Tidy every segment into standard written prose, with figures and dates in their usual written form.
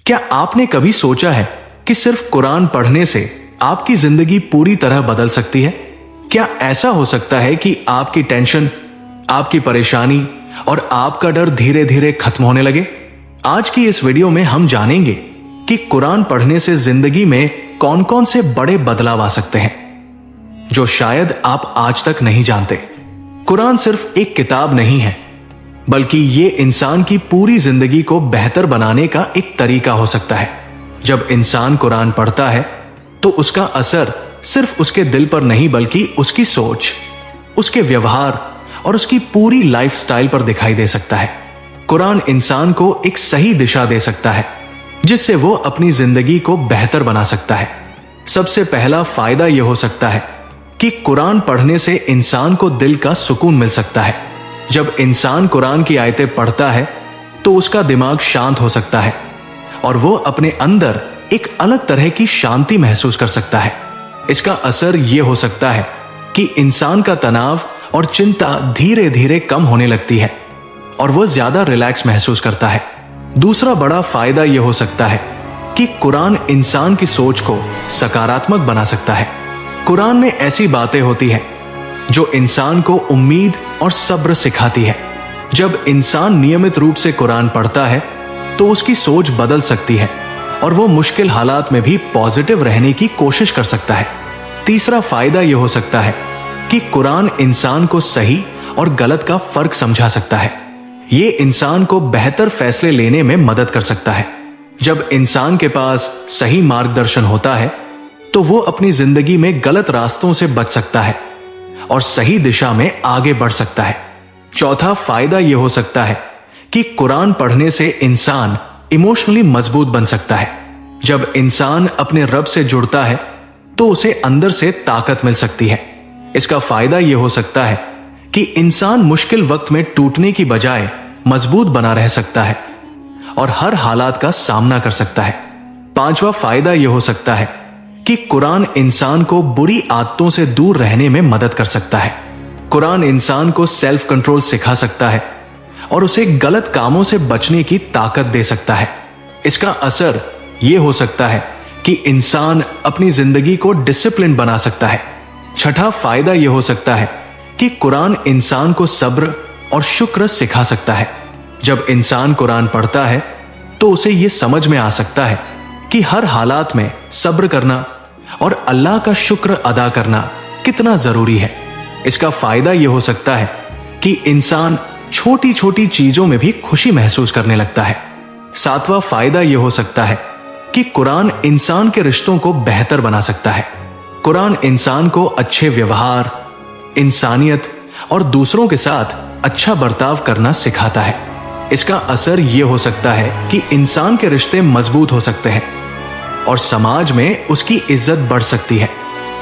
क्या आपने कभी सोचा है कि सिर्फ कुरान पढ़ने से आपकी जिंदगी पूरी तरह बदल सकती है? क्या ऐसा हो सकता है कि आपकी टेंशन, आपकी परेशानी और आपका डर धीरे धीरे खत्म होने लगे? आज की इस वीडियो में हम जानेंगे कि कुरान पढ़ने से जिंदगी में कौन कौन से बड़े बदलाव आ सकते हैं जो शायद आप आज तक नहीं जानते। कुरान सिर्फ एक किताब नहीं है, बल्कि ये इंसान की पूरी जिंदगी को बेहतर बनाने का एक तरीका हो सकता है। जब इंसान कुरान पढ़ता है तो उसका असर सिर्फ उसके दिल पर नहीं, बल्कि उसकी सोच, उसके व्यवहार और उसकी पूरी लाइफस्टाइल पर दिखाई दे सकता है। कुरान इंसान को एक सही दिशा दे सकता है जिससे वो अपनी जिंदगी को बेहतर बना सकता है। सबसे पहला फायदा यह हो सकता है कि कुरान पढ़ने से इंसान को दिल का सुकून मिल सकता है। जब इंसान कुरान की आयतें पढ़ता है तो उसका दिमाग शांत हो सकता है और वो अपने अंदर एक अलग तरह की शांति महसूस कर सकता है। इसका असर यह हो सकता है कि इंसान का तनाव और चिंता धीरे धीरे कम होने लगती है और वह ज्यादा रिलैक्स महसूस करता है। दूसरा बड़ा फायदा यह हो सकता है कि कुरान इंसान की सोच को सकारात्मक बना सकता है। कुरान में ऐसी बातें होती हैं जो इंसान को उम्मीद और सब्र सिखाती है। जब इंसान नियमित रूप से कुरान पढ़ता है तो उसकी सोच बदल सकती है और वो मुश्किल हालात में भी पॉजिटिव रहने की कोशिश कर सकता है। तीसरा फायदा यह हो सकता है कि कुरान इंसान को सही और गलत का फर्क समझा सकता है। ये इंसान को बेहतर फैसले लेने में मदद कर सकता है। जब इंसान के पास सही मार्गदर्शन होता है तो वो अपनी जिंदगी में गलत रास्तों से बच सकता है और सही दिशा में आगे बढ़ सकता है। चौथा फायदा यह हो सकता है कि कुरान पढ़ने से इंसान इमोशनली मजबूत बन सकता है। जब इंसान अपने रब से जुड़ता है तो उसे अंदर से ताकत मिल सकती है। इसका फायदा यह हो सकता है कि इंसान मुश्किल वक्त में टूटने की बजाय मजबूत बना रह सकता है और हर हालात का सामना कर सकता है। पांचवा फायदा यह हो सकता है कि कुरान इंसान को बुरी आदतों से दूर रहने में मदद कर सकता है। कुरान इंसान को सेल्फ कंट्रोल सिखा सकता है और उसे गलत कामों से बचने की ताकत दे सकता है। इसका असर यह हो सकता है कि इंसान अपनी जिंदगी को डिसिप्लिन बना सकता है। छठा फायदा यह हो सकता है कि कुरान इंसान को सब्र और शुक्र सिखा सकता है। जब इंसान कुरान पढ़ता है तो उसे यह समझ में आ सकता है कि हर हालात में सब्र करना और अल्लाह का शुक्र अदा करना कितना जरूरी है। इसका फायदा यह हो सकता है कि इंसान छोटी छोटी चीजों में भी खुशी महसूस करने लगता है। सातवां फायदा यह हो सकता है कि कुरान इंसान के रिश्तों को बेहतर बना सकता है। कुरान इंसान को अच्छे व्यवहार, इंसानियत और दूसरों के साथ अच्छा बर्ताव करना सिखाता है। इसका असर यह हो सकता है कि इंसान के रिश्ते मजबूत हो सकते हैं और समाज में उसकी इज्जत बढ़ सकती है।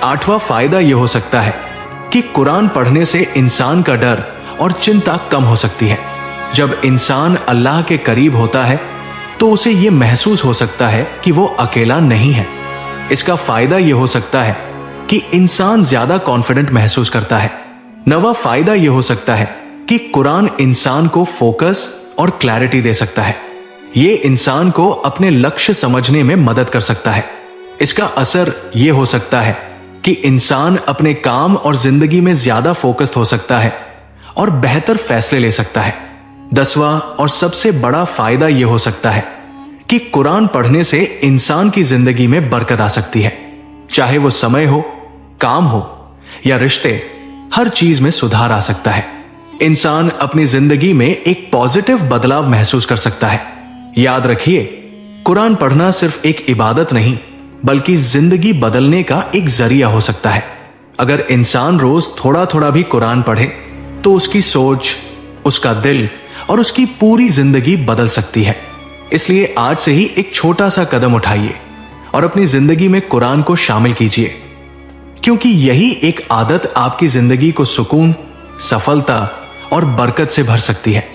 आठवां फायदा यह हो सकता है कि कुरान पढ़ने से इंसान का डर और चिंता कम हो सकती है। जब इंसान अल्लाह के करीब होता है तो उसे यह महसूस हो सकता है कि वो अकेला नहीं है। इसका फायदा यह हो सकता है कि इंसान ज्यादा कॉन्फिडेंट महसूस करता है। नवा फायदा यह हो सकता है कि कुरान इंसान को फोकस और क्लैरिटी दे सकता है। ये इंसान को अपने लक्ष्य समझने में मदद कर सकता है। इसका असर यह हो सकता है कि इंसान अपने काम और जिंदगी में ज्यादा फोकस्ड हो सकता है और बेहतर फैसले ले सकता है। 10वां और सबसे बड़ा फायदा यह हो सकता है कि कुरान पढ़ने से इंसान की जिंदगी में बरकत आ सकती है। चाहे वो समय हो, काम हो या रिश्ते, हर चीज में सुधार आ सकता है। इंसान अपनी जिंदगी में एक पॉजिटिव बदलाव महसूस कर सकता है। याद रखिए, कुरान पढ़ना सिर्फ एक इबादत नहीं, बल्कि जिंदगी बदलने का एक जरिया हो सकता है। अगर इंसान रोज थोड़ा थोड़ा भी कुरान पढ़े तो उसकी सोच, उसका दिल और उसकी पूरी जिंदगी बदल सकती है। इसलिए आज से ही एक छोटा सा कदम उठाइए और अपनी जिंदगी में कुरान को शामिल कीजिए, क्योंकि यही एक आदत आपकी जिंदगी को सुकून, सफलता और बरकत से भर सकती है।